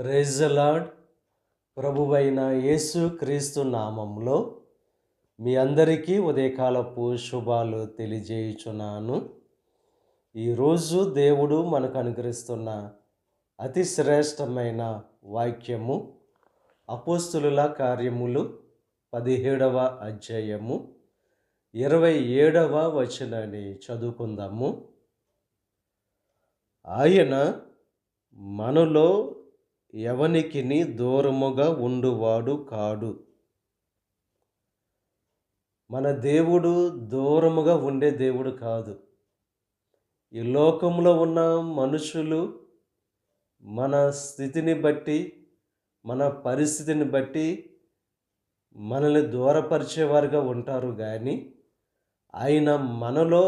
Praise the lord. ప్రభువైన యేసు క్రీస్తు నామంలో మీ అందరికీ ఉదయకాలపు శుభాలు తెలియజేయుచున్నాను. ఈరోజు దేవుడు మనకు అనుగ్రహిస్తున్న అతి శ్రేష్టమైన వాక్యము అపోస్తులుల కార్యములు 17వ అధ్యాయము 27వ వచనాన్ని చదువుకుందాము. ఆయన మనలో ఎవనికిని దూరముగా ఉండువాడు కాడు. మన దేవుడు దూరముగా ఉండే దేవుడు కాదు. ఈ లోకంలో ఉన్న మనుషులు మన స్థితిని బట్టి, మన పరిస్థితిని బట్టి మనల్ని దూరపరిచేవారుగా ఉంటారు కానీ ఆయన మనలో